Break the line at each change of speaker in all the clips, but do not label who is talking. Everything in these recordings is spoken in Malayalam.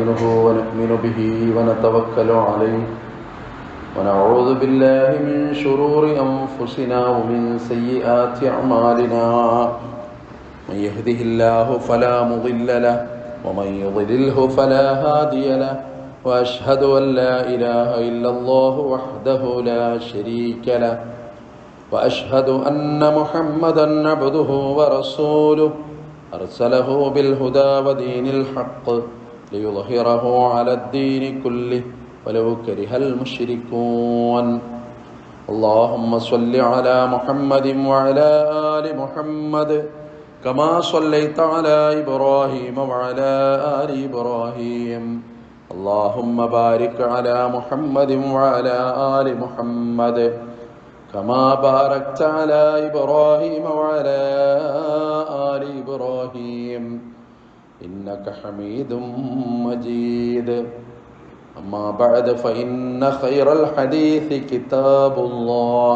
نستعينه ونؤمن به ونتوكل عليه ونعوذ بالله من شرور أنفسنا ومن سيئات أعمالنا من يهده الله فلا مضل له ومن يضلله فلا هادي له وأشهد أن لا إله إلا الله وحده لا شريك له وأشهد أن محمدا عبده ورسوله أرسله بالهدى ودين الحق ليظهره على الدين كله ولو كره المشركون اللهم صل على محمد وعلى آل محمد كما صليت على إبراهيم وعلى آل إبراهيم اللهم بارك على محمد وعلى آل محمد كما باركت على إبراهيم وعلى آل إبراهيم إنك حميد مجيد أما بعد فإن خير الحديث كتاب الله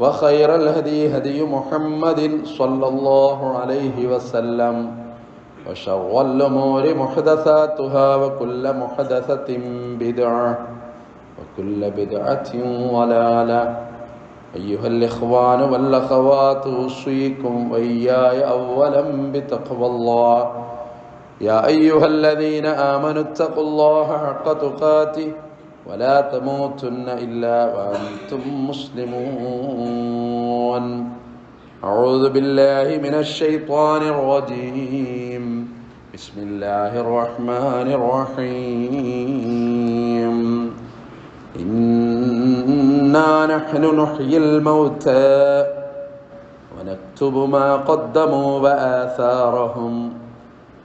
وخير الهدي هدي محمد صلى الله عليه وسلم وشر الأمور محدثاتها وكل محدثة بدعة وكل بدعة ضلالة أيها الإخوان والأخوات أوصيكم وإياي أولا بتقوى الله يا أيها الذين آمنوا اتقوا الله حق تقاته ولا تموتن إلا وأنتم مسلمون أعوذ بالله من الشيطان الرجيم بسم الله الرحمن الرحيم إنا نحن نحيي الموتى ونكتب ما قدموا وآثارهم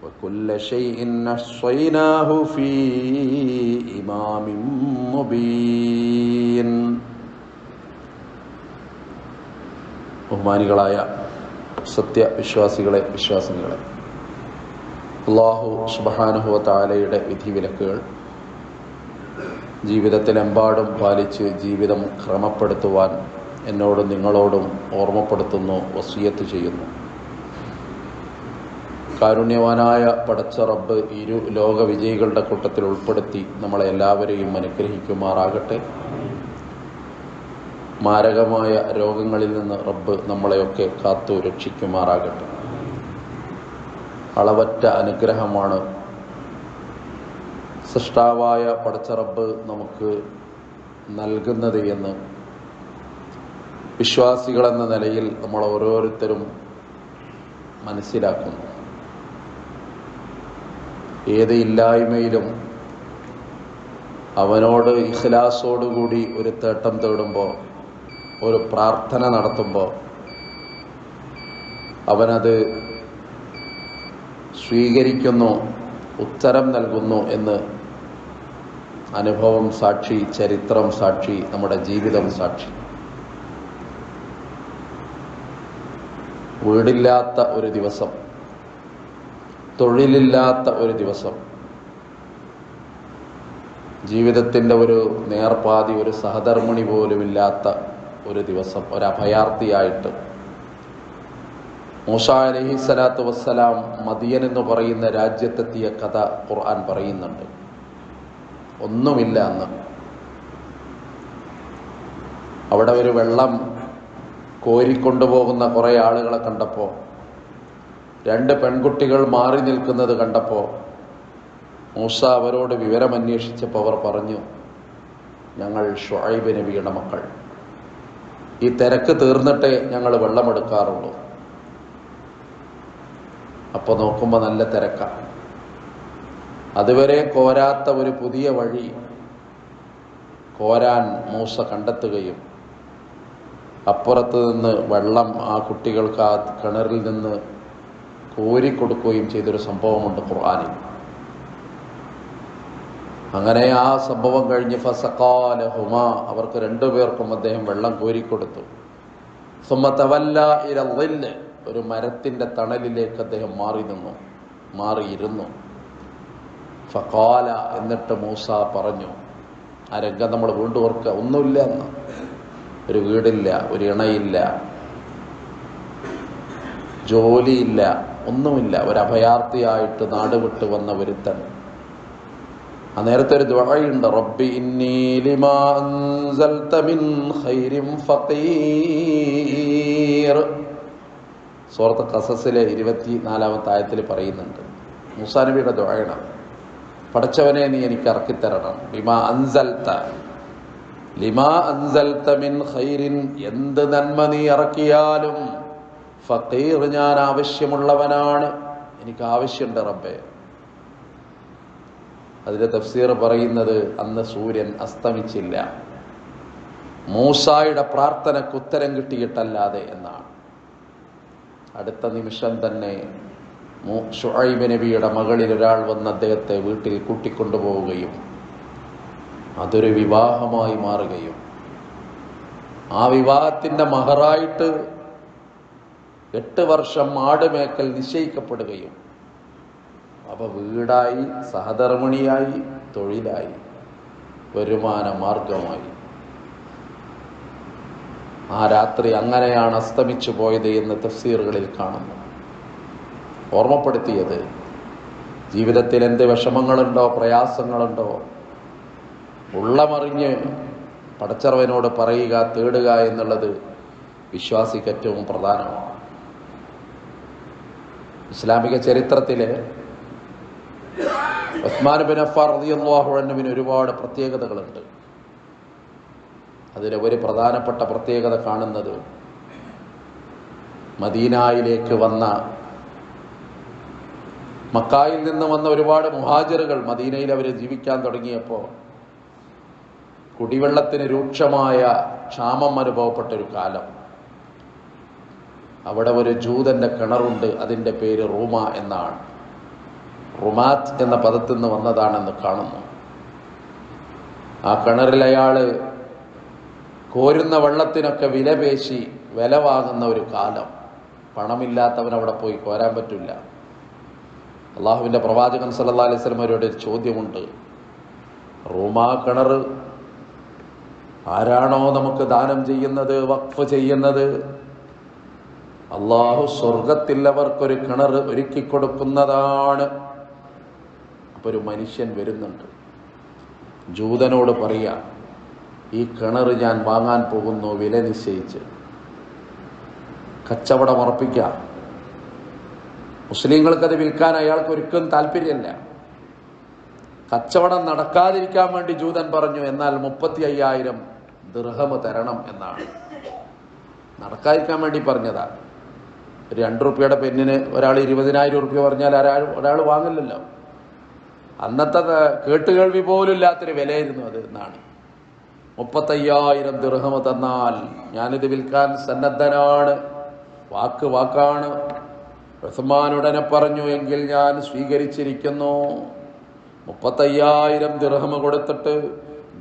وكل شيء أحصيناه في إمام مبين ബഹുമാനികളായ സത്യവിശ്വാസികളെ വിശ്വാസികളെ, അല്ലാഹു സുബ്ഹാനഹു വ തആലയുടെ വിധിവിലക്കുകൾ ജീവിതത്തിലെമ്പാടും പാലിച്ച് ജീവിതം ക്രമപ്പെടുത്തുവാൻ എന്നോടും നിങ്ങളോടും ഓർമ്മപ്പെടുത്തുന്നു, വസിയത്ത് ചെയ്യുന്നു. കാരുണ്യവാനായ പടച്ച റബ്ബ് ഇരു ലോക വിജയികളുടെ കൂട്ടത്തിൽ ഉൾപ്പെടുത്തി നമ്മളെ എല്ലാവരെയും അനുഗ്രഹിക്കുമാറാകട്ടെ. മാരകമായ രോഗങ്ങളിൽ നിന്ന് റബ്ബ് നമ്മളെയൊക്കെ കാത്തു രക്ഷിക്കുമാറാകട്ടെ. അളവറ്റ അനുഗ്രഹമാണ് സൃഷ്ടാവായ പടച്ച റബ്ബ് നമുക്ക് നൽകുന്നത് എന്ന് വിശ്വാസികളെന്ന നിലയിൽ നമ്മൾ ഓരോരുത്തരും മനസ്സിലാക്കുന്നു. ഏത് ഇല്ലായ്മയിലും അവനോട് ഇഖ്ലാസോടുകൂടി ഒരു തേട്ടം തേടുമ്പോൾ, ഒരു പ്രാർത്ഥന നടത്തുമ്പോൾ അവനത് സ്വീകരിക്കുന്നു, ഉത്തരം നൽകുന്നു എന്ന് അനുഭവം സാക്ഷി, ചരിത്രം സാക്ഷി, നമ്മുടെ ജീവിതം സാക്ഷി. വീടില്ലാത്ത ഒരു ദിവസം, തൊഴിലില്ലാത്ത ഒരു ദിവസം, ജീവിതത്തിൻ്റെ ഒരു നേർപാതി, ഒരു സഹധർമ്മിണി പോലുമില്ലാത്ത ഒരു ദിവസം, ഒരു അഭയാർത്ഥിയായിട്ട് മൂസാ അലൈഹിസ്സലാത്തു വസ്സലാം മദിയൻ എന്ന് പറയുന്ന രാജ്യത്തെത്തിയ കഥ ഖുർആൻ പറയുന്നുണ്ട്. ഒന്നുമില്ല അന്ന്. അവിടെ ഒരു വെള്ളം കോരിക്കൊണ്ടുപോകുന്ന കുറേ ആളുകളെ കണ്ടപ്പോൾ, രണ്ട് പെൺകുട്ടികൾ മാറി നിൽക്കുന്നത് കണ്ടപ്പോൾ മൂസ അവരോട് വിവരമന്വേഷിച്ചപ്പോൾ അവർ പറഞ്ഞു, ഞങ്ങൾ ശുഐബ് നബിയുടെ മക്കൾ, ഈ തിരക്ക് തീർന്നിട്ടേ ഞങ്ങൾ വെള്ളമെടുക്കാറുള്ളൂ. അപ്പോൾ നോക്കുമ്പോൾ നല്ല തിരക്കാണ്. അതുവരെ കോരാത്ത ഒരു പുതിയ വഴി കോരാൻ മൂസ കണ്ടെത്തുകയും അപ്പുറത്ത് നിന്ന് വെള്ളം ആ കുട്ടികൾക്ക് ആ കിണറിൽ നിന്ന് കോരിക്കൊടുക്കുകയും ചെയ്തൊരു സംഭവമുണ്ട് ഖുർആനിൽ. അങ്ങനെ ആ സംഭവം കഴിഞ്ഞ് ഫസഖാലഹുമാ, അവർക്ക് രണ്ടുപേർക്കും അദ്ദേഹം വെള്ളം കോരിക്കൊടുത്തു. സുമ്മ തവല്ല ഇല ളില്ല്, ഒരു മരത്തിന്റെ തണലിലേക്ക് അദ്ദേഹം മാറിയിരുന്നു. ഫഖാല, എന്നിട്ട് മൂസ പറഞ്ഞു, ആ രംഗം നമ്മൾ വീണ്ടും ഓർക്കുക, ഒന്നുമില്ല എന്ന്, ഒരു വീടില്ല, ഒരു ഇണയില്ല, ജോലിയില്ല, ഒന്നുമില്ല, ഒരു അഭയാർത്ഥിയായിട്ട് നാട് വിട്ട് വന്ന ഒരുത്തൻ ആ നേരത്തെ ഒരു ദുആയുണ്ട്, റബ്ബി ഇന്നി ലിമാ അൻസൽത മിൻ ഖൈരിൻ ഫഖീർ. സൂറത്ത് ഖസസിലെ 24-ാമത്തെ ആയത്തിൽ പറയുന്നുണ്ട്. മൂസാ നബിയുടെ ദുആയാണ്. പടച്ചവനെ നീ എനിക്ക് ഇറക്കിത്തരണം. ലിമാ അൻസൽത മിൻ ഖൈരിൻ, എന്ത് നന്മ നീ ഇറക്കിയാലും, ഫഖീർ, ഞാൻ ആവശ്യമുള്ളവനാണ്, എനിക്ക് ആവശ്യമുണ്ട് റബ്ബേ. അതിന്റെ തഫ്സീർ പറയുന്നത് അന്ന് സൂര്യൻ അസ്തമിച്ചില്ല, മൂസായുടെ പ്രാർത്ഥനയ്ക്ക് ഉത്തരം കിട്ടിയിട്ടല്ലാതെ എന്നാണ്. അടുത്ത നിമിഷം തന്നെ ശുഐബ് നബിയുടെ മകളിൽ ഒരാൾ വന്ന് അദ്ദേഹത്തെ വീട്ടിൽ കൂട്ടിക്കൊണ്ടുപോവുകയും അതൊരു വിവാഹമായി മാറുകയും ആ വിവാഹത്തിന്റെ മഹറായിട്ട് 8 വർഷം ആടുമേക്കൽ നിശ്ചയിക്കപ്പെടുകയും അവ വീടായി, സഹധർമ്മിണിയായി, തൊഴിലായി, വരുമാന മാർഗമായി. ആ രാത്രി അങ്ങനെയാണ് അസ്തമിച്ചു പോയത് എന്ന് തഫ്സീറുകളിൽ കാണുന്നു. ഓർമ്മപ്പെടുത്തിയത്, ജീവിതത്തിൽ എന്ത് വിഷമങ്ങളുണ്ടോ, പ്രയാസങ്ങളുണ്ടോ, ഉള്ളമറിഞ്ഞ് പടച്ചറവനോട് പറയുക, തേടുക എന്നുള്ളത് വിശ്വാസിക്ക് ഏറ്റവും പ്രധാനമാണ്. ഇസ്ലാമിക ചരിത്രത്തിലെ ഉസ്മാൻ ബിൻ അഫ്ഫാൻ റളിയല്ലാഹു അൻഹുവിന് ഒരുപാട് പ്രത്യേകതകളുണ്ട്. അതിലെ ഒരു പ്രധാനപ്പെട്ട പ്രത്യേകത കാണുന്നത്, മദീനയിലേക്ക് വന്ന, മക്കായിൽ നിന്ന് വന്ന ഒരുപാട് മുഹാജിറുകൾ മദീനയിൽ അവർ ജീവിക്കാൻ തുടങ്ങിയപ്പോൾ കുടിവെള്ളത്തിന് രൂക്ഷമായ ക്ഷാമം അനുഭവപ്പെട്ടൊരു കാലം. അവിടെ ഒരു ജൂതന്റെ കിണറുണ്ട്, അതിൻ്റെ പേര് റൂമ എന്നാണ്. റുമാത്ത് എന്ന പദത്തിൽ നിന്ന് വന്നതാണെന്ന് കാണുന്നു. ആ കിണറിൽ അയാള് കോരുന്ന വെള്ളത്തിനൊക്കെ വിലപേശി വില വാങ്ങുന്ന ഒരു കാലം. പണമില്ലാത്തവൻ അവിടെ പോയി കോരാൻ പറ്റില്ല. അള്ളാഹുവിൻ്റെ പ്രവാചകൻ സല്ലല്ലാഹു അലൈഹി വസല്ലം അവരോട് ഒരു ചോദ്യമുണ്ട്, റൂമാ കിണർ ആരാണോ നമുക്ക് ദാനം ചെയ്യുന്നത്, വഖഫ് ചെയ്യുന്നത്, അള്ളാഹു സ്വർഗത്തിൽ അവർക്കൊരു കിണർ ഒരുക്കി കൊടുക്കുന്നതാണ്. അപ്പൊ ഒരു മനുഷ്യൻ വരുന്നുണ്ട്, ജൂതനോട് പറയാ, ഈ കിണർ ഞാൻ വാങ്ങാൻ പോകുന്നു, വില നിശ്ചയിച്ച് കച്ചവടം ഉറപ്പിക്കാം. മുസ്ലിങ്ങൾക്കത് വിൽക്കാൻ അയാൾക്ക് ഒരിക്കലും താല്പര്യമല്ല. കച്ചവടം നടക്കാതിരിക്കാൻ വേണ്ടി ജൂതൻ പറഞ്ഞു, എന്നാൽ 35,000 ദിർഹം തരണം എന്നാണ്. നടക്കാതിരിക്കാൻ വേണ്ടി പറഞ്ഞതാ. ഒരു 2 റുപ്യയുടെ പെന്നിന് ഒരാൾ 20,000 റുപ്യ പറഞ്ഞാൽ ഒരാൾ വാങ്ങില്ലല്ലോ. അന്നത്തെ കേട്ടുകേൾവി പോലും ഇല്ലാത്തൊരു വിലയായിരുന്നു അത് എന്നാണ്. 35,000 ദിർഹം തന്നാൽ ഞാനിത് വിൽക്കാൻ സന്നദ്ധനാണ്. വാക്കാണ്. ഉസ്മാൻ ഉടനെ പറഞ്ഞു, എങ്കിൽ ഞാൻ സ്വീകരിച്ചിരിക്കുന്നു. 35,000 ദിർഹം കൊടുത്തിട്ട്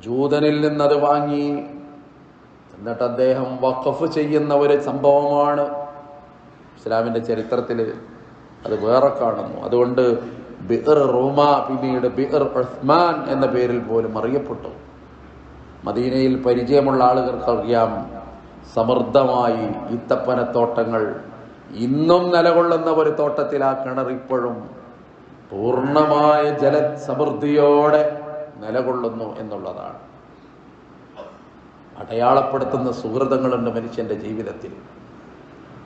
ജൂതനിൽ നിന്നത് വാങ്ങി. എന്നിട്ട് അദ്ദേഹം വഖഫ് ചെയ്യുന്ന ഒരു സംഭവമാണ് ഇസ്ലാമിന്റെ ചരിത്രത്തിൽ. അത് വേറെ കാണുന്നു. അതുകൊണ്ട് ബിർ റൂമ പിന്നീട് ബിർ ഉസ്മാൻ എന്ന പേരിൽ പോലും അറിയപ്പെട്ടു. മദീനയിൽ പരിചയമുള്ള ആളുകൾക്കറിയാം, സമൃദ്ധമായി ഈത്തപ്പനത്തോട്ടങ്ങൾ ഇന്നും നിലകൊള്ളുന്ന ഒരു തോട്ടത്തിൽ ആ കിണർ ഇപ്പോഴും പൂർണ്ണമായ ജലസമൃദ്ധിയോടെ നിലകൊള്ളുന്നു എന്നുള്ളതാണ്. അടയാളപ്പെടുത്തുന്ന സുഹൃതങ്ങളുണ്ട് മനുഷ്യന്റെ ജീവിതത്തിൽ.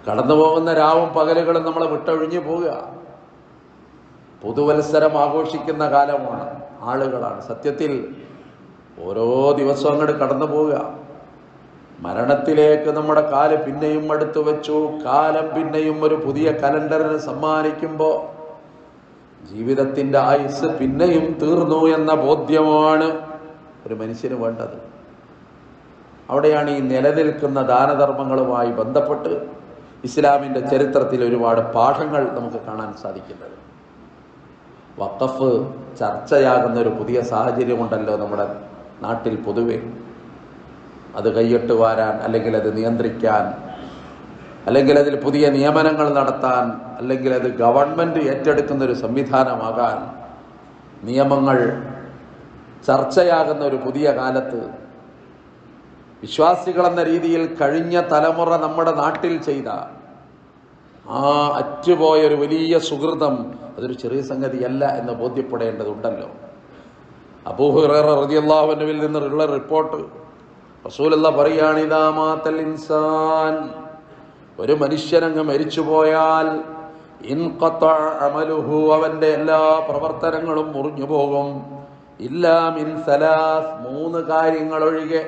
കടന്നു പോകുന്ന രാവും പകലുകളും നമ്മളെ വിട്ടൊഴിഞ്ഞു പോവുക. പുതുവത്സരം ആഘോഷിക്കുന്ന കാലമാണ്, ആളുകളാണ്. സത്യത്തിൽ ഓരോ ദിവസവും അങ്ങോട്ട് കടന്നു പോവുക. മരണത്തിലേക്ക് നമ്മുടെ കാല് പിന്നെയും അടുത്തു വെച്ചു. കാലം പിന്നെയും ഒരു പുതിയ കലണ്ടറിന് സമ്മാനിക്കുമ്പോൾ ജീവിതത്തിന്റെ ആയുസ് പിന്നെയും തീർന്നു എന്ന ബോധ്യമാണ് ഒരു മനുഷ്യന് വേണ്ടത്. അവിടെയാണ് ഈ നിലനിൽക്കുന്ന ദാനധർമ്മങ്ങളുമായി ബന്ധപ്പെട്ട് ഇസ്ലാമിന്റെ ചരിത്രത്തിൽ ഒരുപാട് പാഠങ്ങൾ നമുക്ക് കാണാൻ സാധിക്കുന്നത്. വഖഫ് ചർച്ചയാകുന്ന ഒരു പുതിയ സാഹചര്യമുണ്ടല്ലോ നമ്മുടെ നാട്ടിൽ പൊതുവെ. അത് കൈയിട്ട് വാരാൻ, അല്ലെങ്കിൽ അത് നിയന്ത്രിക്കാൻ, അല്ലെങ്കിൽ അതിൽ പുതിയ നിയമനങ്ങൾ നടത്താൻ, അല്ലെങ്കിൽ അത് ഗവൺമെന്റ് ഏറ്റെടുക്കുന്ന ഒരു സംവിധാനമാകാൻ നിയമങ്ങൾ ചർച്ചയാകുന്ന ഒരു പുതിയ കാലത്ത് വിശ്വാസികളെന്ന രീതിയിൽ കഴിഞ്ഞ തലമുറ നമ്മുടെ നാട്ടിൽ ചെയ്ത ആ അറ്റുപോയൊരു വലിയ സുഹൃതം അതൊരു ചെറിയ സംഗതിയല്ല എന്ന് ബോധ്യപ്പെടേണ്ടതുണ്ടല്ലോ. അബൂ ഹുറൈറ റളിയല്ലാഹു അൻഹുവിൽ നിന്നുള്ള റിപ്പോർട്ട്, റസൂലുള്ളാഹി പറയാണ്, ഇദാ മാതൽ ഇൻസാൻ, ഒരു മനുഷ്യനങ്ങ് മരിച്ചുപോയാൽ ഇൻഖതഅ അമലുഹു, അവന്റെ എല്ലാ പ്രവർത്തനങ്ങളും മുറിഞ്ഞു പോകും. ഇല്ലാ മിൻ സലാസ്, 3 കാര്യങ്ങൾ ഒഴികെ.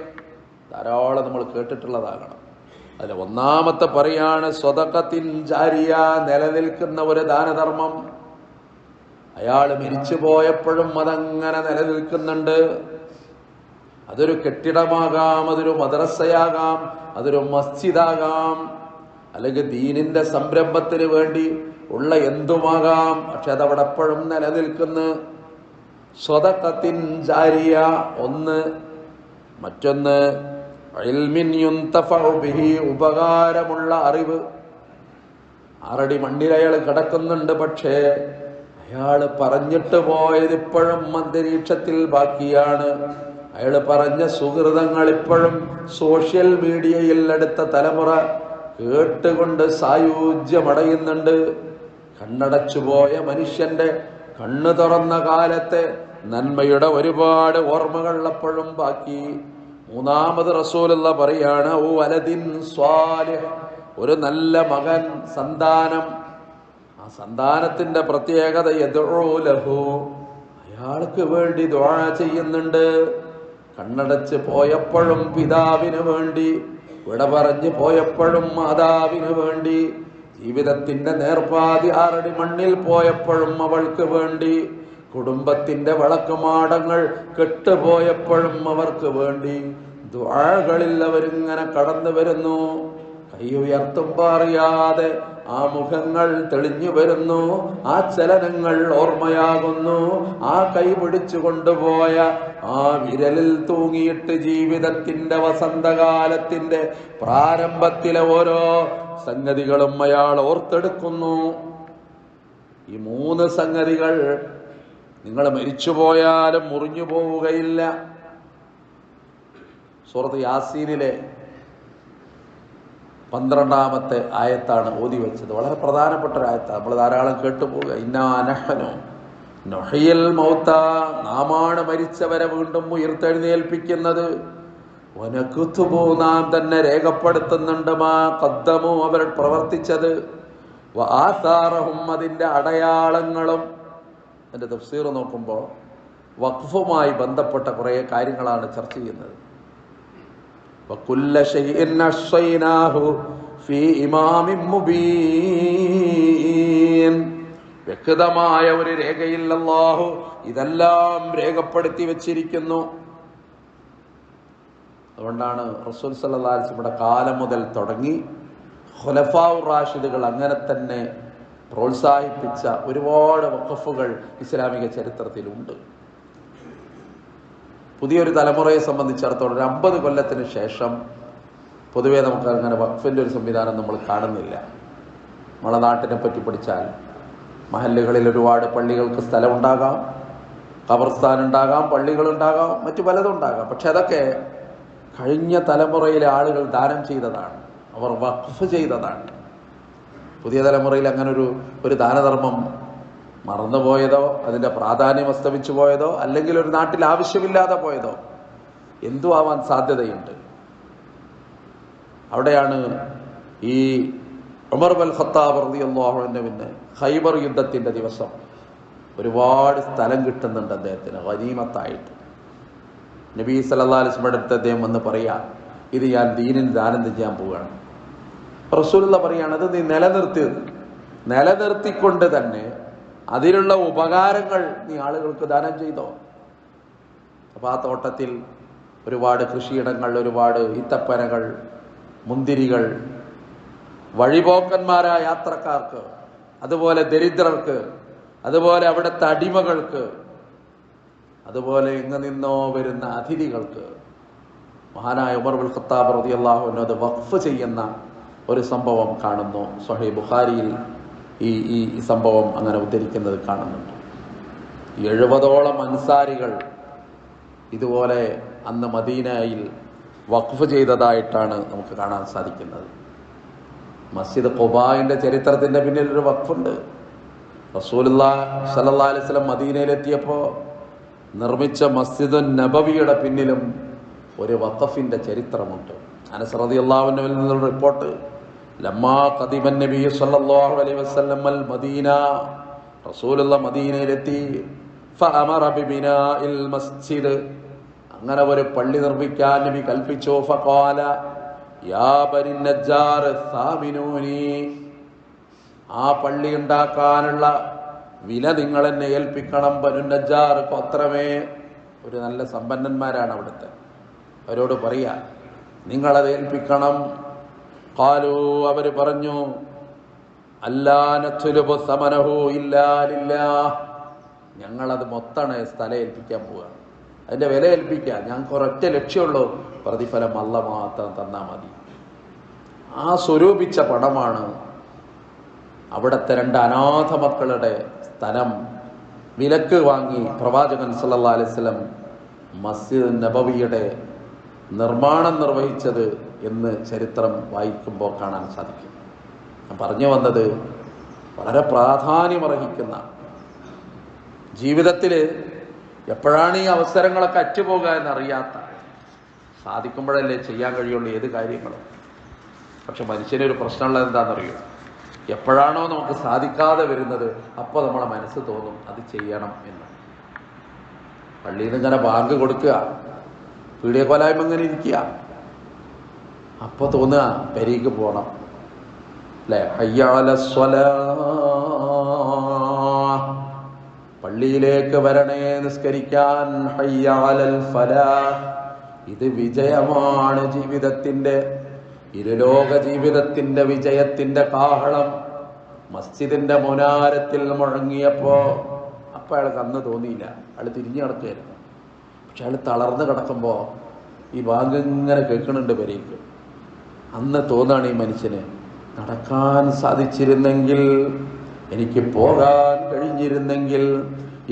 ധാരാളം നമ്മൾ കേട്ടിട്ടുള്ളതാകണം. അതിൽ ഒന്നാമത്തെ പറയാണ് സ്വദഖത്തിൻ ജാരിയ, നിലനിൽക്കുന്ന ഒരു ദാനധർമ്മം. അയാൾ മരിച്ചു പോയപ്പോഴും അതങ്ങനെ നിലനിൽക്കുന്നുണ്ട്. അതൊരു കെട്ടിടമാകാം, അതൊരു മദ്രസയാകാം, അതൊരു മസ്ജിദാകാം, അല്ലെങ്കിൽ ദീനിന്റെ സംരംഭത്തിന് വേണ്ടി ഉള്ള എന്തുമാകാം. പക്ഷെ അതവിടെ എപ്പോഴും നിലനിൽക്കുന്നു. സ്വദഖത്തിൻ ജാരിയ ഒന്ന്. മറ്റൊന്ന് ഇൽമിൻ യുന്തഫഉ ബിഹി, ഉപകാരമുള്ള അറിവ്. 6 അടി മണ്ണിൽ അയാൾ കിടക്കുന്നുണ്ട്, പക്ഷേ അയാൾ പറഞ്ഞിട്ട് പോയത് ഇപ്പോഴും അന്തരീക്ഷത്തിൽ ബാക്കിയാണ്. അയാൾ പറഞ്ഞ സുഹൃതങ്ങൾ ഇപ്പോഴും സോഷ്യൽ മീഡിയയിൽ അടുത്ത തലമുറ കേട്ടുകൊണ്ട് സായുജ്യമടയുന്നുണ്ട്. കണ്ണടച്ചുപോയ മനുഷ്യന്റെ കണ്ണു തുറന്ന കാലത്തെ നന്മയുടെ ഒരുപാട് ഓർമ്മകൾ അപ്പോഴും ബാക്കി. മൂന്നാമത് റസൂലുള്ളാഹി പറയാണ്, ഓ വലദിൻ സ്വാലിഹ്, ഒരു നല്ല മകൻ, സന്താനം. ആ സന്താനത്തിന്റെ പ്രത്യേകത യദ്ഉ ലഹു, അയാൾക്ക് വേണ്ടി ദുആ ചെയ്യുന്നുണ്ട്. കണ്ണടച്ച് പോയപ്പോഴും പിതാവിന് വേണ്ടി, വിട പറഞ്ഞു പോയപ്പോഴും മാതാവിന് വേണ്ടി, ജീവിതത്തിന്റെ നേർപ്പാതി 6 അടി മണ്ണിൽ പോയപ്പോഴും അവൾക്ക് വേണ്ടി, കുടുംബത്തിന്റെ വിളക്കുമാടങ്ങൾ കെട്ടുപോയപ്പോഴും അവർക്ക് വേണ്ടി ദുആകളിൽ അവരിങ്ങനെ കടന്നു വരുന്നു. കൈ ഉയർത്തുമ്പോൾ അറിയാതെ ആ മുഖങ്ങൾ തെളിഞ്ഞു വരുന്നു, ആ ചലനങ്ങൾ ഓർമ്മയാകുന്നു. ആ കൈ പിടിച്ചു കൊണ്ടുപോയ ആ വിരലിൽ തൂങ്ങിയിട്ട് ജീവിതത്തിന്റെ വസന്തകാലത്തിന്റെ പ്രാരംഭത്തിലെ ഓരോ സംഗതികളും അയാൾ ഓർത്തെടുക്കുന്നു. ഈ 3 സംഗതികൾ നിങ്ങൾ മരിച്ചുപോയാലും മുറിഞ്ഞു പോവുകയില്ല. സൂറത്ത് യാസീനിലെ 12ാമത്തെ ആയത്താണ് ഓതി വെച്ചത്. വളരെ പ്രധാനപ്പെട്ട ഒരു ആയത്താണ്, നമ്മൾ ധാരാളം കേട്ടുപോവുക. ഇന്നാ നഹ്നു നുഹ്യിൽ മൗത, നാമാണ് മരിച്ചവരെ വീണ്ടും ഉയർത്തെഴുന്നേൽപ്പിക്കുന്നത്. വനകുതുബു, നാം തന്നെ രേഖപ്പെടുത്തുന്നുണ്ട്, മാ ഖദ്ദമു, അവർ പ്രവർത്തിച്ചത്, വആസാറഹും, അതിന്റെ അടയാളങ്ങളും. എൻ്റെ തഫ്സീർ നോക്കുമ്പോൾ വഖഫുമായി ബന്ധപ്പെട്ട കുറേ കാര്യങ്ങളാണ് ചർച്ച ചെയ്യുന്നത്. വകുല്ല ശൈഇൻ അഹ്സൈനാഹു ഫീ ഇമാമിൻ മുബീൻ, വ്യക്തമായ ഒരു രേഖയിൽ അല്ലാഹു ഇതെല്ലാം രേഖപ്പെടുത്തി വെച്ചിരിക്കുന്നു. അതുകൊണ്ടാണ് റസൂൽ സല്ലല്ലാഹു അലൈഹി വസല്ലമയുടെ കാലം മുതൽ തുടങ്ങി ഖുലഫാഉർ റാഷിദുകൾ അങ്ങനെ തന്നെ പ്രോത്സാഹിപ്പിച്ച ഒരുപാട് വഖഫുകൾ ഇസ്ലാമിക ചരിത്രത്തിലുണ്ട്. പുതിയൊരു തലമുറയെ സംബന്ധിച്ചിടത്തോളം ഒരു 50 കൊല്ലത്തിന് ശേഷം പൊതുവേ നമുക്ക് അങ്ങനെ വഖഫിൻ്റെ ഒരു സംവിധാനം നമ്മൾ കാണുന്നില്ല. നമ്മളെ നാട്ടിനെ പറ്റി പഠിച്ചാൽ മഹല്ലുകളിൽ ഒരുപാട് പള്ളികൾക്ക് സ്ഥലമുണ്ടാകാം, ഖബർസ്ഥാൻ ഉണ്ടാകാം, പള്ളികളുണ്ടാകാം, മറ്റു പലതും ഉണ്ടാകാം. പക്ഷെ അതൊക്കെ കഴിഞ്ഞ തലമുറയിലെ ആളുകൾ ദാനം ചെയ്തതാണ്, അവർ വഖഫ് ചെയ്തതാണ്. പുതിയ തലമുറയിൽ അങ്ങനെ ഒരു ദാനധർമ്മം മറന്നുപോയതോ അതിൻ്റെ പ്രാധാന്യം അസ്തമിച്ചു പോയതോ അല്ലെങ്കിൽ ഒരു നാട്ടിൽ ആവശ്യമില്ലാതെ പോയതോ എന്തു ആവാൻ സാധ്യതയുണ്ട്. അവിടെയാണ് ഈ ഉമർ ബിൻ ഖത്താബ് റളിയല്ലാഹു അൻഹുവിന് ഖൈബർ യുദ്ധത്തിന്റെ ദിവസം ഒരുപാട് സ്ഥലം കിട്ടുന്നുണ്ട് അദ്ദേഹത്തിന് ഗനീമത്തായിട്ട്. നബി സല്ലല്ലാഹു അലൈഹി വസല്ലം അടുത്ത് അദ്ദേഹം വന്ന് പറയാ, ഇത് ഞാൻ ദീനിന് ദാനം ചെയ്യാൻ പോവുകയാണ്. റസൂലുള്ള പറയാണ്, അത് നീ നിലനിർത്തിക്കൊണ്ട് തന്നെ അതിലുള്ള ഉപകാരങ്ങൾ നീ ആളുകൾക്ക് ദാനം ചെയ്തോ. അപ്പൊ ആ തോട്ടത്തിൽ ഒരുപാട് കൃഷിയിടങ്ങൾ, ഒരുപാട് ഈത്തപ്പനകൾ, മുന്തിരികൾ, വഴിപോക്കന്മാരായ യാത്രക്കാർക്ക്, അതുപോലെ ദരിദ്രർക്ക്, അതുപോലെ അവിടുത്തെ അടിമകൾക്ക്, അതുപോലെ എങ്ങു നിന്നോ വരുന്ന അതിഥികൾക്ക് മഹാനായ ഉമർ ബിൻ ഖത്താബ് റളിയല്ലാഹു അൻഹു അത് വഖഫ് ചെയ്യുന്ന ഒരു സംഭവം കാണുന്നു. സ്വഹീഹ് ബുഖാരിയിൽ ഈ സംഭവം അങ്ങനെ ഉദ്ധരിക്കുന്നത് കാണുന്നുണ്ട്. 70ഓളം അൻസാരികൾ ഇതുപോലെ അന്ന് മദീനയിൽ വഖഫ് ചെയ്തതായിട്ടാണ് നമുക്ക് കാണാൻ സാധിക്കുന്നത്. മസ്ജിദ് ഖുബായിന്റെ ചരിത്രത്തിന്റെ പിന്നിൽ ഒരു വഖഫുണ്ട്. റസൂലുള്ളാഹി സ്വല്ലല്ലാഹു അലൈഹി വസല്ലം മദീനയിലെത്തിയപ്പോൾ നിർമ്മിച്ച മസ്ജിദുൻ നബവിയുടെ പിന്നിലും ഒരു വഖഫിന്റെ ചരിത്രമുണ്ട്. അനസ് റളിയല്ലാഹു അൻഹുവിൽ നിന്നുള്ള റിപ്പോർട്ട്, ലമ്മാ ഖദിമൻ നബി സല്ലല്ലാഹു അലൈഹി വസല്ലം അൽ മദീന, റസൂലുള്ള മദീനയിലെത്തി, ഫഅമറ ബിബിനാഇൽ മസ്ജിദ്, അങ്ങനെ ഒരു പള്ളി നിർമ്മിക്കാൻ നബി കൽപ്പിച്ചു. ഫഖാല യാ ബനി നജ്ജാർ സാമിനൂനി, ആ പള്ളി ഉണ്ടാക്കാനുള്ള വില നിങ്ങൾ എന്നെ ഏൽപ്പിക്കണം. ബനു നജ്ജാർ ഗോത്രമേ, ഒരു നല്ല സമ്പന്നന്മാരാണ് അവിടുത്തെ, അവരോട് പറയാ നിങ്ങളത് ഏൽപ്പിക്കണം. ഖാലൂ, അവർ പറഞ്ഞു, അല്ലാ നത്ലുബു സമനഹു ഇല്ലാ ലില്ലാഹ്, ഞങ്ങളത് മൊത്താണ് സ്ഥലം ഏൽപ്പിക്കാൻ പോവുക, അതിന്റെ വില ഏൽപ്പിക്കുക, ഞങ്ങൾക്ക് ഒരൊറ്റ ലക്ഷ്യമുള്ളൂ, പ്രതിഫലം അല്ല മാത്രം തന്നാൽ മതി. ആ സ്വരൂപിച്ച പണമാണ് അവിടുത്തെ 2 അനാഥ മക്കളുടെ സ്ഥലം വിലക്ക് വാങ്ങി പ്രവാചകൻ സല്ലല്ലാഹു അലൈഹി വസല്ലം മസ്ജിദ് നബവിയുടെ നിർമ്മാണം നിർവഹിച്ചത് എന്ന് ചരിത്രം വായിക്കുമ്പോൾ കാണാൻ സാധിക്കും. ഞാൻ പറഞ്ഞു വന്നത്, വളരെ പ്രാധാന്യമർഹിക്കുന്ന, ജീവിതത്തിൽ എപ്പോഴാണ് ഈ അവസരങ്ങളൊക്കെ അറ്റുപോകുക എന്നറിയാത്ത, സാധിക്കുമ്പോഴല്ലേ ചെയ്യാൻ കഴിയുള്ളൂ ഏത് കാര്യങ്ങളും. പക്ഷെ മനുഷ്യനൊരു പ്രശ്നമുള്ളത് എന്താണെന്നറിയോ, എപ്പോഴാണോ നമുക്ക് സാധിക്കാതെ വരുന്നത് അപ്പോൾ നമ്മളെ മനസ്സ് തോന്നും അത് ചെയ്യണം എന്ന്. പള്ളിയിൽ നിന്ന് ഇങ്ങനെ ബാങ്ക് കൊടുക്കുക, പീഡിയ കൊലായ്മ ഇങ്ങനെ ഇരിക്കുക, അപ്പോൾ തോന്നുക പെരീക്ക് പോകണം അല്ലേ, ഹയ്യ അലസ്വലാ, പള്ളിയിലേക്ക് വരണേ നിസ്കരിക്കാൻ, ഹയ്യ അലൽ ഫലാഹ്, ഇത് വിജയമാണ് ജീവിതത്തിന്റെ, ഇരുലോക ജീവിതത്തിന്റെ വിജയത്തിന്റെ കാഹളം മസ്ജിദിന്റെ മുനാരത്തിൽ മുഴങ്ങിയപ്പോ അപ്പൊ അയാൾക്ക് അന്ന് തോന്നിയില്ല, അയാൾ തിരിഞ്ഞു കിടക്കുകയായിരുന്നു. പക്ഷെ അയാൾ തളർന്ന് കിടക്കുമ്പോ ഈ ബാങ്ക് ഇങ്ങനെ കേൾക്കുന്നുണ്ട് പെരേക്ക്. അന്ന് തോന്നാണ് ഈ മനുഷ്യന്, നടക്കാൻ സാധിച്ചിരുന്നെങ്കിൽ, എനിക്ക് പോകാൻ കഴിഞ്ഞിരുന്നെങ്കിൽ,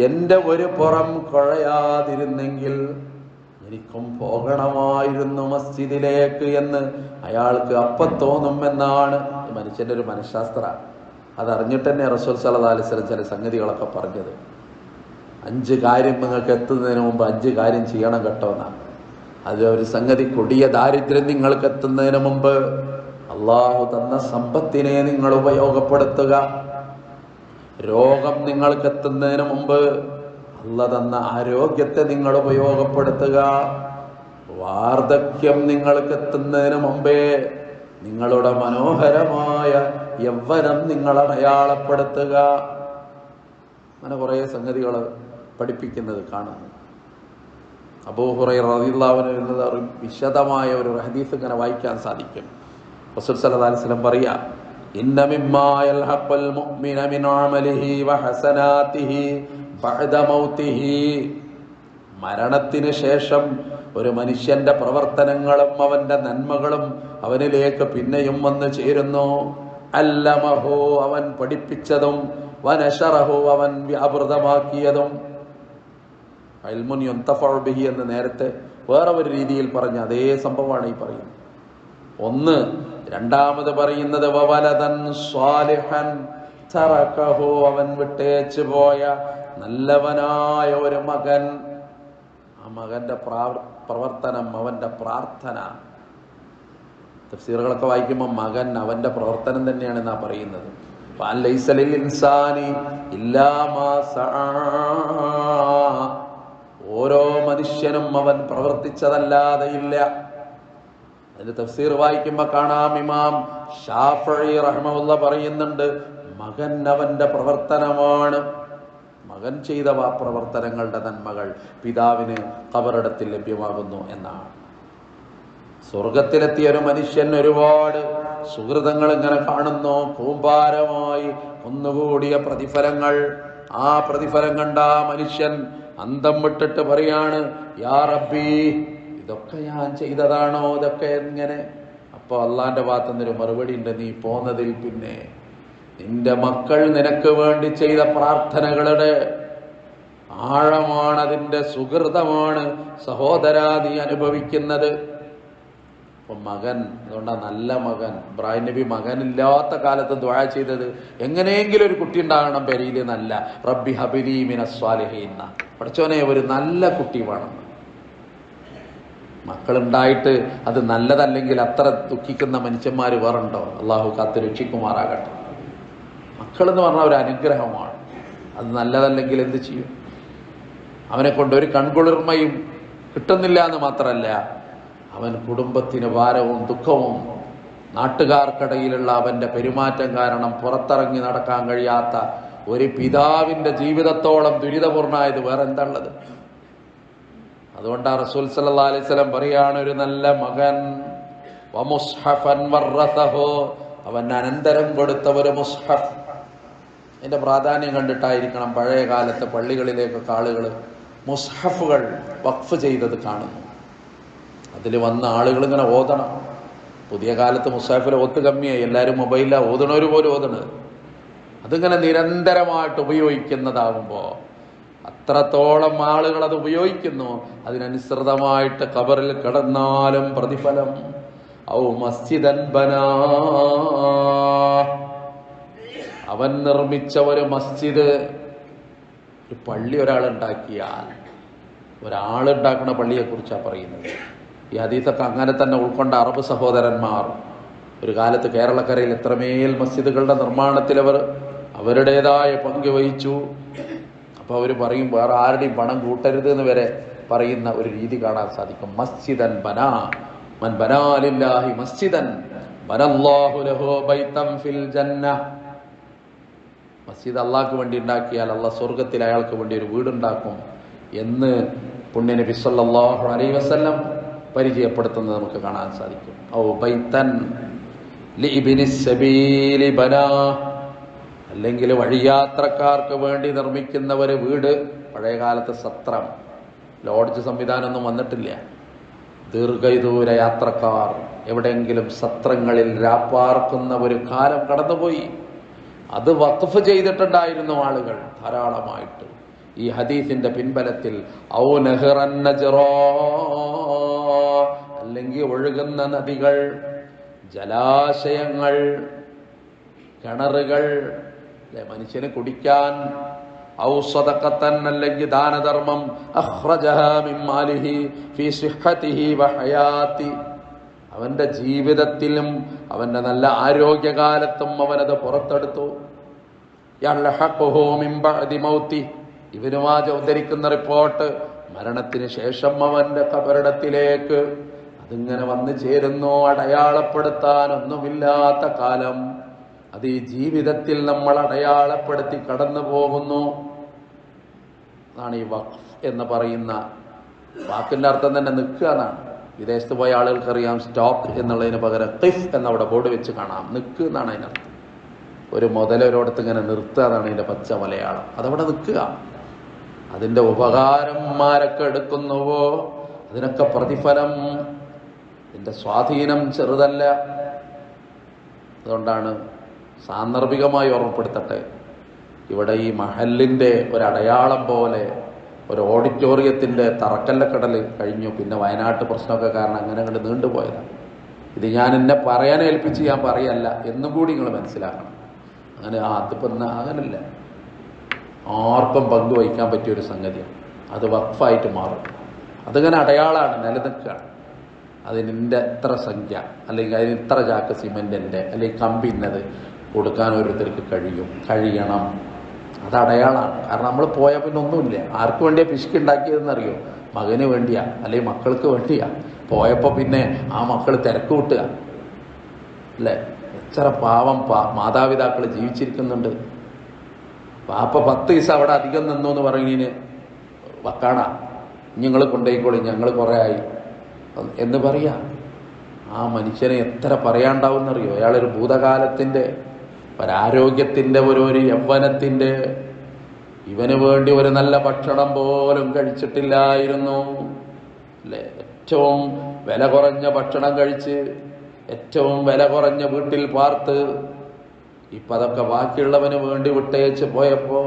എൻ്റെ ഒരു പുറം കുഴയാതിരുന്നെങ്കിൽ എനിക്കും പോകണമായിരുന്നു മസ്ജിദിലേക്ക് എന്ന് അയാൾക്ക് അപ്പം തോന്നുമെന്നാണ് മനുഷ്യന്റെ ഒരു മനഃശാസ്ത്ര. അതറിഞ്ഞിട്ട് തന്നെ റസൂൽ സല്ലല്ലാഹു അലൈഹി വസല്ലം ചില സംഗതികളൊക്കെ പറഞ്ഞത്. 5 കാര്യം നിങ്ങൾക്ക് എത്തുന്നതിന് മുമ്പ് 5 കാര്യം ചെയ്യണം കേട്ടോ എന്നാണ്. അത് ഒരു സംഗതി, കൊടിയ ദാരിദ്ര്യം നിങ്ങൾക്ക് എത്തുന്നതിന് മുമ്പ് അള്ളാഹു തന്ന സമ്പത്തിനെ നിങ്ങൾ ഉപയോഗപ്പെടുത്തുക. രോഗം നിങ്ങൾക്ക് എത്തുന്നതിന് മുമ്പ് അള്ളാഹു തന്ന ആരോഗ്യത്തെ നിങ്ങൾ ഉപയോഗപ്പെടുത്തുക. വാർദ്ധക്യം നിങ്ങൾക്ക് എത്തുന്നതിന് മുമ്പേ നിങ്ങളുടെ മനോഹരമായ യൗവനം നിങ്ങൾ അടയാളപ്പെടുത്തുക. അങ്ങനെ കുറേ സംഗതികൾ പഠിപ്പിക്കുന്നത് കാണുന്നു. അബൂ ഹുറൈറ റളിയല്ലാഹു അൻഹു എന്നത് വിശദമായ ഒരു ഹദീസ് ഇങ്ങനെ വായിക്കാൻ സാധിക്കും. റസൂൽ സല്ലല്ലാഹു അലൈഹി വസല്ലം പറയാ, ഇന്ന മിമ്മാ യൽഹഖുൽ മുഅ്മിന മിൻ അമലിഹി വഹസനാതിഹി ബഅദ മൗതിഹി, മരണത്തിന് ശേഷം ഒരു മനുഷ്യന്റെ പ്രവർത്തനങ്ങളും അവന്റെ നന്മകളും അവനിലേക്ക് പിന്നെയും വന്നു ചേരുന്നു. അല്ലമഹു, അവൻ പഠിപ്പിച്ചതും, വനശറഹു, അവൻ വ്യാപൃതമാക്കിയതും. ഇൽമുൻ യുന്തഫഉ ബിഹി എന്ന് നേരത്തെ വേറെ ഒരു രീതിയിൽ പറഞ്ഞ അതേ സംഭവമാണ് ഈ പറയുന്നത്. ഒന്ന്. രണ്ടാമത് പറയുന്നത് വവലദൻ സ്വാലിഹൻ തറകഹു, അവൻ വിട്ടേച്ചു പോയ നല്ലവനായ ഒരു മകൻ. ആ മകന്റെ പ്രവർത്തനം, അവന്റെ പ്രാർത്ഥന. തഫ്സീറുകളൊക്കെ വായിക്കുമ്പോൾ മകൻ അവന്റെ പ്രവർത്തനം തന്നെയാണെന്നാ പറയുന്നത്. ലൈസ ലിൽ ഇൻസാനി ഇല്ലാ മാ സഅ, ഓരോ മനുഷ്യനും അവൻ പ്രവർത്തിച്ചതല്ലാതെ ഇല്ല. അതിന്റെ തഫ്സീർ വായിക്കുമ്പോ കാണാം, ഇമാം ശാഫിഈ റഹ്മഹുല്ലാഹ് പറയുന്നുണ്ട്, മകൻ അവന്റെ പ്രവർത്തനമാണ്. മകൻ ചെയ്ത പ്രവർത്തനങ്ങളുടെ നന്മകൾ പിതാവിന് ഖബറിടത്തിൽ ലഭ്യമാകുന്നു എന്നാണ്. സ്വർഗത്തിലെത്തിയ ഒരു മനുഷ്യൻ ഒരുപാട് സുഹൃതങ്ങൾ ഇങ്ങനെ കാണുന്നു, കൂമ്പാരമായി ഒന്നുകൂടിയ പ്രതിഫലങ്ങൾ. ആ പ്രതിഫലം കണ്ട ആ മനുഷ്യൻ അന്തം വിട്ടിട്ട് പറയാണ്, യാ റബ്ബി, ഇതൊക്കെ ഞാൻ ചെയ്തതാണോ, ഇതൊക്കെ എങ്ങനെ? അപ്പൊ അള്ളാന്റെ ഭാഗത്തുനിന്നൊരു മറുപടി ഉണ്ട്, നീ പോന്നതിൽ പിന്നെ നിന്റെ മക്കൾ നിനക്ക് വേണ്ടി ചെയ്ത പ്രാർത്ഥനകളുടെ ആഴമാണ്, അതിന്റെ സുഹൃതമാണ് സഹോദരാ നീ അനുഭവിക്കുന്നത്. അപ്പം മകൻ, അതുകൊണ്ടാണ് നല്ല മകൻ. ഇബ്രാഹിം നബി മകനില്ലാത്ത കാലത്ത് ദുആ ചെയ്തത് എങ്ങനെയെങ്കിലും ഒരു കുട്ടി ഉണ്ടാകണം പെരിയിൽ, നല്ല റബ്ബി ഹബിലി മിനസ് സ്വാലിഹീൻ, പഠിച്ചോനെ ഒരു നല്ല കുട്ടി വേണം. മക്കളുണ്ടായിട്ട് അത് നല്ലതല്ലെങ്കിൽ അത്ര ദുഃഖിക്കുന്ന മനുഷ്യന്മാർ വേറുണ്ടോ? അള്ളാഹു കാത്ത് രക്ഷിക്കുമാറാകട്ടെ. മക്കളെന്ന് പറഞ്ഞാൽ ഒരു അനുഗ്രഹമാണ്. അത് നല്ലതല്ലെങ്കിൽ എന്ത് ചെയ്യും? അവനെ കൊണ്ട് ഒരു കൺകുളിർമയും കിട്ടുന്നില്ല എന്ന് മാത്രമല്ല, അവൻ കുടുംബത്തിന് ഭാരവും ദുഃഖവും, നാട്ടുകാർക്കിടയിലുള്ള അവന്റെ പെരുമാറ്റം കാരണം പുറത്തിറങ്ങി നടക്കാൻ കഴിയാത്ത ഒരു പിതാവിന്റെ ജീവിതത്തോളം ദുരിതപൂർണമായത് വേറെ എന്താണുള്ളത്? അതുകൊണ്ടാണ് റസൂൽ സല്ലല്ലാഹു അലൈഹി വസല്ലം പറയാണ്, ഒരു നല്ല മകൻ വമുസ്ഹഫൻ വറസഹു, അവൻ അനന്തരം കൊടുത്ത ഒരു മുസ്ഹഫ്. അതിന്റെ പ്രാധാന്യം കണ്ടിട്ടായിരിക്കണം പഴയ കാലത്തെ പള്ളികളിലേക്കൊക്കെ ആളുകൾ മുസ്ഹഫുകൾ വഖഫ് ചെയ്തത് കാണുന്നു. അതിൽ വന്ന ആളുകൾ ഇങ്ങനെ ഓതണം. പുതിയ കാലത്ത് മുസ്ഹഫിൽ ഓത്ത് കമ്മിയായി, എല്ലാവരും മൊബൈലിലാണ് ഓതണവർ പോലും ഓതണത്. അതിങ്ങനെ നിരന്തരമായിട്ട് ഉപയോഗിക്കുന്നതാകുമ്പോൾ അത്രത്തോളം ആളുകൾ അത് ഉപയോഗിക്കുന്നു. അതിനനുസൃതമായിട്ട് ഖബറിൽ കിടന്നാലും പ്രതിഫലം. ഔ മസ്ജിദൻ ബനാ, അവൻ നിർമ്മിച്ച ഒരു മസ്ജിദ്, ഒരു പള്ളി ഒരാളുണ്ടാക്കിയാൽ, ഒരാളുണ്ടാക്കുന്ന പള്ളിയെ കുറിച്ചാണ് പറയുന്നത്. ഈ ഹദീസൊക്കെ അങ്ങനെ തന്നെ ഉൾക്കൊണ്ട അറബ് സഹോദരന്മാർ ഒരു കാലത്ത് കേരളക്കരയിൽ എത്രമേൽ മസ്ജിദുകളുടെ നിർമ്മാണത്തിൽ അവർ അവരുടേതായ പങ്ക് വഹിച്ചു. അപ്പോൾ അവർ പറയും വേറെ ആരുടെയും പണം കൂട്ടരുത് എന്ന് വരെ പറയുന്ന ഒരു രീതി കാണാൻ സാധിക്കും. മസ്ജിദൻ ബനാ മൻ ബനാ ലില്ലാഹി മസ്ജിദൻ ബനല്ലാഹു ലഹു ബൈതൻ ഫിൽ ജന്ന. മസ്ജിദ് അള്ളാഹ്ക്ക് വേണ്ടി ഉണ്ടാക്കിയാൽ അള്ളാഹ് സ്വർഗത്തിൽ അയാൾക്ക് വേണ്ടി ഒരു വീടുണ്ടാക്കും എന്ന് പുണ്യനബി സല്ലല്ലാഹു അലൈഹി വസല്ലം പരിചയപ്പെടുത്തുന്നത് നമുക്ക് കാണാൻ സാധിക്കും. ഔ ബൈതൻ ലിഇബ്നിസ് സബീലി ബനാ, അല്ലെങ്കിൽ വഴിയാത്രക്കാർക്ക് വേണ്ടി നിർമ്മിക്കുന്ന ഒരു വീട്. പഴയ കാലത്ത് സത്രം, ലോഡ്ജ് സംവിധാനമൊന്നും വന്നിട്ടില്ല. ദീർഘദൂര യാത്രക്കാർ എവിടെയെങ്കിലും സത്രങ്ങളിൽ രാപ്പാർക്കുന്ന ഒരു കാലം കടന്നുപോയി. അത് വഖഫ് ചെയ്തിട്ടുണ്ടായിരുന്നു ആളുകൾ ധാരാളമായിട്ട്. ഈ ഹദീസിന്റെ പിൻബലത്തിൽ ഔ നഹ്റൻ നജ്റാ, അല്ലെങ്കിൽ ഒഴുകുന്ന നദികൾ, ജലാശയങ്ങൾ, കിണറുകൾ, മനുഷ്യന് കുടിക്കാൻ. ഔ സദഖത്തൻ, അല്ലെങ്കിൽ ദാനധർമ്മം. അഖ്റജഹാ മിൻ മാലിഹി ഫീ സിഹ്ഹതിഹി വഹയാതി, അവന്റെ ജീവിതത്തിലും അവന്റെ നല്ല ആരോഗ്യകാലത്തും അവനത് പുറത്തെടുത്തു. യൽഹഖുഹു മിൻ ബഅദി മൗതി, ഇബ്നു മാജ ഉദ്ധരിക്കുന്ന റിപ്പോർട്ട്, മരണത്തിന് ശേഷം അവന്റെ ഖബറിടത്തിലേക്ക് അതിങ്ങനെ വന്നു ചേരുന്നു. അടയാളപ്പെടുത്താൻ ഒന്നുമില്ലാത്ത കാലം അത് ഈ ജീവിതത്തിൽ നമ്മൾ അടയാളപ്പെടുത്തി കടന്നു പോകുന്നു. അതാണ് ഈ വഖഫ് എന്ന് പറയുന്ന വാക്കിന്റെ അർത്ഥം തന്നെ നിൽക്കുക എന്നാണ്. വിദേശത്ത് പോയ ആളുകൾക്കറിയാം സ്റ്റോപ്പ് എന്നുള്ളതിന് പകരം ഖിഫ് എന്നവിടെ ബോർഡ് വെച്ച് കാണാം. നിൽക്കുക എന്നാണ് അതിനർത്ഥം. ഒരു മുതലൊരിടത്ത് ഇങ്ങനെ നിർത്തുക എന്നാണ് അതിന്റെ പച്ച മലയാളം. അതവിടെ നിൽക്കുക. അതിന്റെ ഉപകാരന്മാരൊക്കെ എടുക്കുന്നുവോ അതിനൊക്കെ പ്രതിഫലം, ഇതിന്റെ സ്വാധീനം ചെറുതല്ല. അതുകൊണ്ടാണ് സാന്ദർഭികമായി ഓർമ്മപ്പെടുത്തട്ടെ, ഇവിടെ ഈ മഹലിന്റെ ഒരടയാളം പോലെ ഒരു ഓഡിറ്റോറിയത്തിന്റെ തറക്കല്ലക്കടൽ കഴിഞ്ഞു. പിന്നെ വയനാട്ട് പ്രശ്നമൊക്കെ കാരണം അങ്ങനെ അങ്ങോട്ട് നീണ്ടുപോയതാണ്. ഇത് ഞാൻ എന്നെ പറയാൻ ഏൽപ്പിച്ച് ഞാൻ പറയല്ല എന്നും കൂടി നിങ്ങൾ മനസ്സിലാക്കണം. അങ്ങനെ അതിപ്പോൾ അങ്ങനല്ല, ആർക്കും പങ്കുവഹിക്കാൻ പറ്റിയൊരു സംഗതിയാണ്. അത് വഖഫായിട്ട് മാറും. അതിങ്ങനെ അടയാളമാണ്, നിലനിൽക്കുകയാണ്. അതിൻ്റെ എത്ര സംഖ്യ, അല്ലെങ്കിൽ അതിന് ഇത്ര ചാക്ക് സിമെന്റിന്റെ അല്ലെങ്കിൽ കമ്പിന്നത് കൊടുക്കാൻ ഓരോരുത്തർക്ക് കഴിയണം. അത് അടയാളമാണ്. കാരണം നമ്മൾ പോയാൽ പിന്നെ ഒന്നുമില്ല. ആർക്ക് വേണ്ടിയാ പിശുക്ക് ഉണ്ടാക്കിയതെന്നറിയോ? മകന് വേണ്ടിയാ, അല്ലെങ്കിൽ മക്കൾക്ക് വേണ്ടിയാ. പോയപ്പോൾ പിന്നെ ആ മക്കൾ തിരക്ക് കൂട്ടുക അല്ലേ? എത്ര പാവം മാതാപിതാക്കൾ ജീവിച്ചിരിക്കുന്നുണ്ട്. പാപ്പ 10 ദിവസം അവിടെ അധികം നിന്നു എന്ന് പറയുന്നതിന് വക്കാണാ, നിങ്ങൾ കൊണ്ടുപോയിക്കോളി, ഞങ്ങൾ കുറേ ആയി എന്ന് പറയാ. ആ മനുഷ്യനെ എത്ര പറയാണ്ടാവുന്നറിയോ? അയാളൊരു ഭൂതകാലത്തിന്റെ, ഒരാരോഗ്യത്തിന്റെ, ഒരു യൗവനത്തിന്റെ, ഇവന് വേണ്ടി ഒരു നല്ല ഭക്ഷണം പോലും കഴിച്ചിട്ടില്ലായിരുന്നു അല്ലേ? ഏറ്റവും വില കുറഞ്ഞ ഭക്ഷണം കഴിച്ച് ഏറ്റവും വില കുറഞ്ഞ വീട്ടിൽ പാർത്ത് ഇപ്പം അതൊക്കെ ബാക്കിയുള്ളവന് വേണ്ടി വിട്ടയച്ച് പോയപ്പോ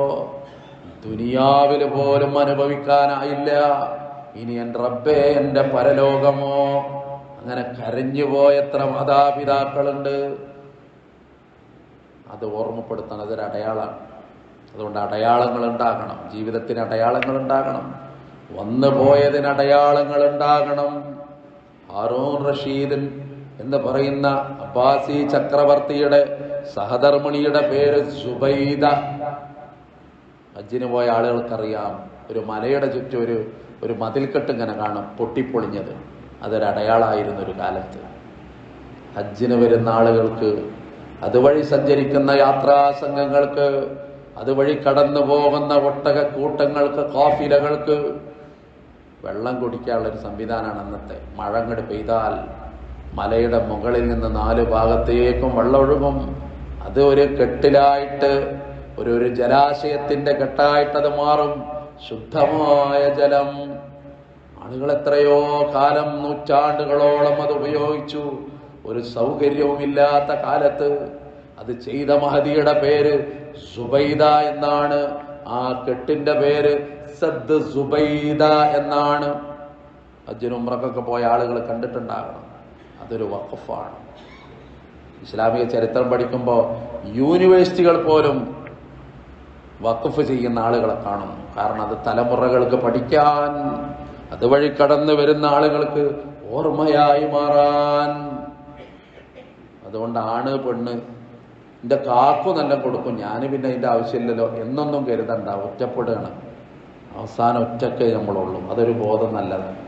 ദുനിയാവിൽ പോലും അനുഭവിക്കാനായില്ല. ഇനി എൻ്റെ റബ്ബേ, എൻ്റെ പരലോകമോ? അങ്ങനെ കരഞ്ഞുപോയ എത്ര മാതാപിതാക്കളുണ്ട്. അത് ഓർമ്മപ്പെടുത്തണം. അതൊരു അടയാളമാണ്. അതുകൊണ്ട് അടയാളങ്ങൾ ഉണ്ടാകണം, ജീവിതത്തിന് അടയാളങ്ങൾ ഉണ്ടാകണം, വന്നു പോയതിന് അടയാളങ്ങൾ ഉണ്ടാകണം. ഹാറൂൺ റഷീദ് എന്ന് പറയുന്ന അബ്ബാസി ചക്രവർത്തിയുടെ സഹധർമ്മിണിയുടെ പേര് സുബൈദ. ഹജ്ജിന് പോയ ആളുകൾക്കറിയാം, ഒരു മലയുടെ ചുറ്റും ഒരു മതിൽക്കെട്ട് ഇങ്ങനെ കാണും പൊട്ടിപ്പൊളിഞ്ഞത്. അതൊരു അടയാളമായിരുന്നു ഒരു കാലത്ത്. ഹജ്ജിന് വരുന്ന ആളുകൾക്ക്, അതുവഴി സഞ്ചരിക്കുന്ന യാത്രാ സംഘങ്ങൾക്ക്, അതുവഴി കടന്നു പോകുന്ന ഒട്ടകക്കൂട്ടങ്ങൾക്ക്, കാഫിലകൾക്ക് വെള്ളം കുടിക്കാനുള്ളൊരു സംവിധാനമാണ് അന്നത്തെ. മഴ അങ്ങോട്ട് പെയ്താൽ മലയുടെ മുകളിൽ നിന്ന് 4 ഭാഗത്തേക്കും വെള്ളം ഒഴുകും. അത് ഒരു കെട്ടിലായിട്ട്, ഒരു ജലാശയത്തിന്റെ കെട്ടായിട്ടത് മാറും. ശുദ്ധമായ ജലം. ആളുകൾ എത്രയോ കാലം, നൂറ്റാണ്ടുകളോളം അത് ഉപയോഗിച്ചു. ഒരു സൗകര്യവുമില്ലാത്ത കാലത്ത് അത് ചെയ്ത മഹദിയുടെ പേര് സുബൈദ എന്നാണ്. ആ കെട്ടിന്റെ പേര് സദ് സുബൈദ എന്നാണ്. ഹജ്ജിനും ഉംറക്കൊക്കെ പോയ ആളുകൾ കണ്ടിട്ടുണ്ടാകണം. അതൊരു വഖഫാണ്. ഇസ്ലാമിക ചരിത്രം പഠിക്കുമ്പോൾ യൂണിവേഴ്സിറ്റികൾ പോലും വഖഫ് ചെയ്യുന്ന ആളുകളെ കാണുന്നു. കാരണം അത് തലമുറകൾക്ക് പഠിക്കാൻ, അതുവഴി കടന്നു വരുന്ന ആളുകൾക്ക് ഓർമ്മയായി മാറാൻ. അതുകൊണ്ട് ആണ് പെണ്ണ്, എൻ്റെ കാക്കു നല്ല കൊടുക്കും, ഞാൻ പിന്നെ അതിൻ്റെ ആവശ്യമില്ലല്ലോ എന്നൊന്നും കരുതണ്ട. ഒറ്റപ്പെടുകയാണ്, അവസാനം ഒറ്റക്കേ നമ്മളുള്ളൂ. അതൊരു ബോധം നല്ലതാണ്.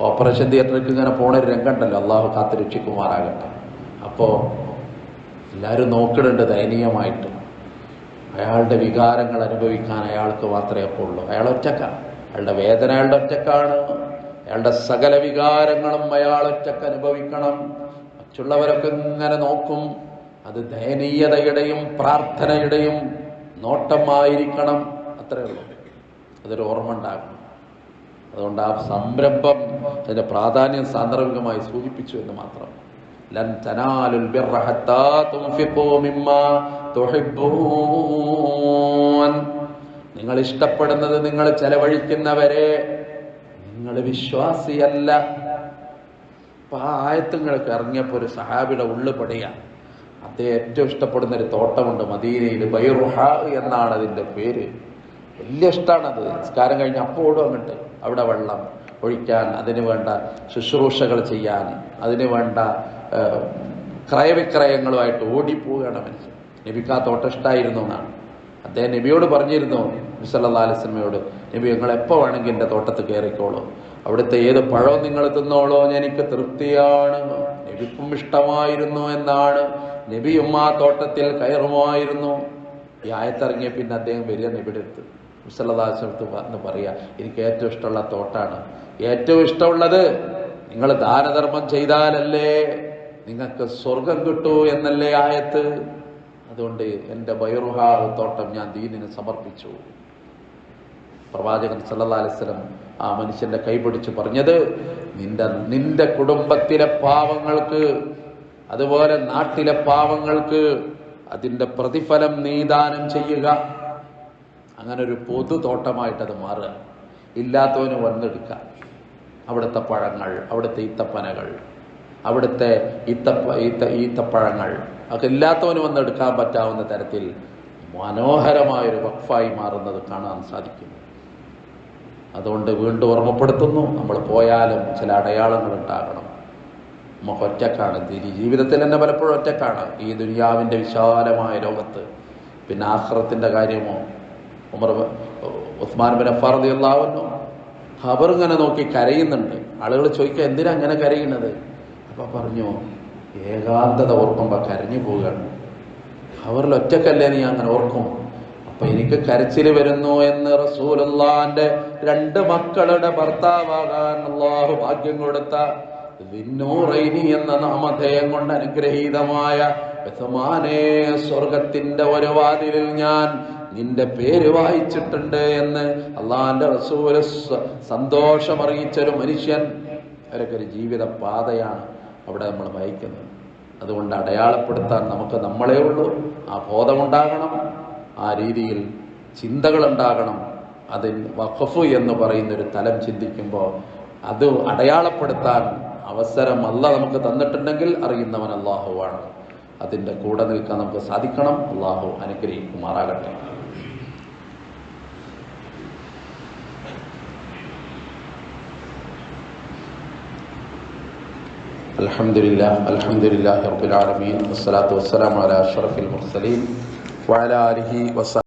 ഓപ്പറേഷൻ തിയേറ്ററിലേക്ക് ഇങ്ങനെ പോണ ഒരു രംഗമുണ്ടല്ലോ, അള്ളാഹു കാത്തുരക്ഷിക്കുമാറാകട്ടെ. അപ്പോൾ എല്ലാവരും നോക്കിടുന്നുണ്ട് ദയനീയമായിട്ട്. അയാളുടെ വികാരങ്ങൾ അനുഭവിക്കാൻ അയാൾക്ക് മാത്രമേ അപ്പോൾ ഉള്ളൂ. അയാൾ ഒറ്റക്കാണ്. അയാളുടെ വേദന അയാളുടെ ഒറ്റക്കാണ്. അയാളുടെ സകല വികാരങ്ങളും അയാൾ ഒറ്റക്ക് അനുഭവിക്കണം. മറ്റുള്ളവരൊക്കെ ഇങ്ങനെ നോക്കും. അത് ദയനീയതയുടെയും പ്രാർത്ഥനയുടെയും നോട്ടമായിരിക്കണം. അത്രയേ ഉള്ളൂ. അതൊരു ഓർമ്മ ഉണ്ടാകണം. അതുകൊണ്ട് ആ സംരംഭം, അതിന്റെ പ്രാധാന്യം സാന്ദർഭികമായി സൂചിപ്പിച്ചു എന്ന് മാത്രം. ലൻ തനാലുൽ ബിർറ ഹത്താ തുൻഫിഖൂ മിമ്മാ തുഹിബ്ബൂൻ. നിങ്ങൾ ഇഷ്ടപ്പെടുന്നത് നിങ്ങൾ ചെലവഴിക്കുന്നവരെ നിങ്ങൾ വിശ്വാസിയല്ല. അപ്പൊ ആ ആയത്തുങ്ങൾക്ക് ഇറങ്ങിയപ്പോൾ ഒരു സഹാബിയുടെ ഉള്ളുപടിയ. അദ്ദേഹം ഏറ്റവും ഇഷ്ടപ്പെടുന്ന ഒരു തോട്ടമുണ്ട് മദീനയിൽ, ബൈറുഹാ എന്നാണ് അതിന്റെ പേര്. വലിയ ഇഷ്ടമാണത്. നിസ്കാരം കഴിഞ്ഞ് അപ്പോഴും അങ്ങോട്ട് അവിടെ വെള്ളം ഒഴിക്കാൻ, അതിനു വേണ്ട ശുശ്രൂഷകൾ ചെയ്യാൻ, അതിനു വേണ്ട ക്രയവിക്രയങ്ങളുമായിട്ട് ഓടിപ്പോവുകയാണ് മനുഷ്യൻ. നബിക്ക് ആ തോട്ടം ഇഷ്ടമായിരുന്നു എന്നാണ്. അദ്ദേഹം നബിയോട് പറഞ്ഞിരുന്നു, നബി സല്ലല്ലാഹു അലൈഹി വസല്ലമയോട്, നബി നിങ്ങൾ എപ്പോൾ വേണമെങ്കിൽ എൻ്റെ തോട്ടത്ത് കയറിക്കോളൂ, അവിടുത്തെ ഏത് പഴവും നിങ്ങൾ തിന്നോളൂ, എനിക്ക് തൃപ്തിയാണ്. നബിക്കും ഇഷ്ടമായിരുന്നു എന്നാണ്. നബിയും ആ തോട്ടത്തിൽ കയറുമായിരുന്നു. ഈ ആയത്തിറങ്ങിയ പിന്നെ അദ്ദേഹം വരിക നബിയുടെ അടുത്ത്, നബി സല്ലല്ലാഹു അലൈഹി വസല്ലം എന്ന് പറയാ, എനിക്ക് ഏറ്റവും ഇഷ്ടമുള്ള തോട്ടാണ്, ഏറ്റവും ഇഷ്ടമുള്ളത് നിങ്ങൾ ദാനധർമ്മം ചെയ്താലല്ലേ നിങ്ങൾക്ക് സ്വർഗം കിട്ടൂ എന്നല്ലേ ആയത്ത്. അതുകൊണ്ട് എൻ്റെ ബൈറുഹാ തോട്ടം ഞാൻ ദീനിന് സമർപ്പിച്ചു. പ്രവാചകൻ സല്ലല്ലാഹു അലൈഹി വസല്ലം ആ മനുഷ്യന്റെ കൈപിടിച്ച് പറഞ്ഞത്, നിന്റെ കുടുംബത്തിലെ പാവങ്ങൾക്ക്, അതുപോലെ നാട്ടിലെ പാവങ്ങൾക്ക് അതിന്റെ പ്രതിഫലം നീ ദാനം ചെയ്യുക. അങ്ങനെ ഒരു പൊതു തോട്ടമായിട്ടത് മാറുക. ഇല്ലാത്തവന് വന്നെടുക്കാം. അവിടുത്തെ പഴങ്ങൾ, അവിടുത്തെ ഈത്തപ്പനകൾ, അവിടുത്തെ ഈത്തപ്പഴങ്ങൾ ഒക്കെ ഇല്ലാത്തവന് വന്നെടുക്കാൻ പറ്റാവുന്ന തരത്തിൽ മനോഹരമായൊരു വഖഫായി മാറുന്നത് കാണാൻ സാധിക്കും. അതുകൊണ്ട് വീണ്ടും ഓർമ്മപ്പെടുത്തുന്നു, നമ്മൾ പോയാലും ചില അടയാളങ്ങൾ ഉണ്ടാകണം. നമുക്ക് ഒറ്റക്കാണ്, ജീവിതത്തിൽ തന്നെ പലപ്പോഴും ഒറ്റക്കാണ് ഈ ദുനിയാവിൻ്റെ വിശാലമായ ലോകത്ത്. പിന്നെ ആഖിറത്തിന്റെ കാര്യമോ? ഉസ്മാൻ ബിൻ അഫ്ഫാൻ റളിയല്ലാഹു അൻഹു ഖബർ ഇങ്ങനെ നോക്കി കരയുന്നുണ്ട്. ആളുകൾ ചോദിക്കുക, എന്തിനാ അങ്ങനെ കരയുന്നത്? അപ്പൊ പറഞ്ഞു, ഏകാന്തത ഓർക്കുമ്പോൾ കരഞ്ഞു പോവുകയാണ്. ഖബറിൽ ഒറ്റക്കല്ലേ നീ അങ്ങനെ ഓർക്കും? അപ്പൊ എനിക്ക് കരച്ചിൽ വരുന്നു എന്ന് റസൂലുള്ളാഹിന്റെ 2 മക്കളുടെ ഭർത്താവാകാൻ അല്ലാഹു ഭാഗ്യം കൊടുത്ത ദിന്നൂറൈനി എന്ന നാമധേയം കൊണ്ട് അനുഗ്രഹീതമായ ഉസ്മാനേ, സ്വർഗത്തിന്റെ ഒരു വാതിലിൽ ഞാൻ നിന്റെ പേര് വായിച്ചിട്ടുണ്ട് എന്ന് അള്ളാഹിന്റെ റസൂൽ സന്തോഷം അറിയിച്ചൊരു മനുഷ്യൻ. അവരൊക്കെ ഒരു ജീവിത പാതയാണ് അവിടെ നമ്മൾ വഹിക്കുന്നത്. അതുകൊണ്ട് അടയാളപ്പെടുത്താൻ നമുക്ക് നമ്മളേ ഉള്ളൂ. ആ ബോധമുണ്ടാകണം, ആ രീതിയിൽ ചിന്തകളുണ്ടാകണം. അതിൽ വഖഫ് എന്ന് പറയുന്നൊരു തലം ചിന്തിക്കുമ്പോൾ അത് അടയാളപ്പെടുത്താൻ അവസരം അല്ലാഹ് നമുക്ക് തന്നിട്ടുണ്ടെങ്കിൽ അറിയുന്നവൻ അല്ലാഹുവാണ്. അതിൻ്റെ കൂടെ നിൽക്കാൻ നമുക്ക് സാധിക്കണം. അല്ലാഹു അനുഗ്രഹിക്കുമാറാകട്ടെ. അൽഹംദുലില്ലാഹി റബ്ബിൽ ആലമീൻ വസ്സലാത്തു വസ്സലാമു അലാ അഷ്റഫിൽ മുർസലീൻ വഅലാ ആലിഹി വസഹ്ബിഹി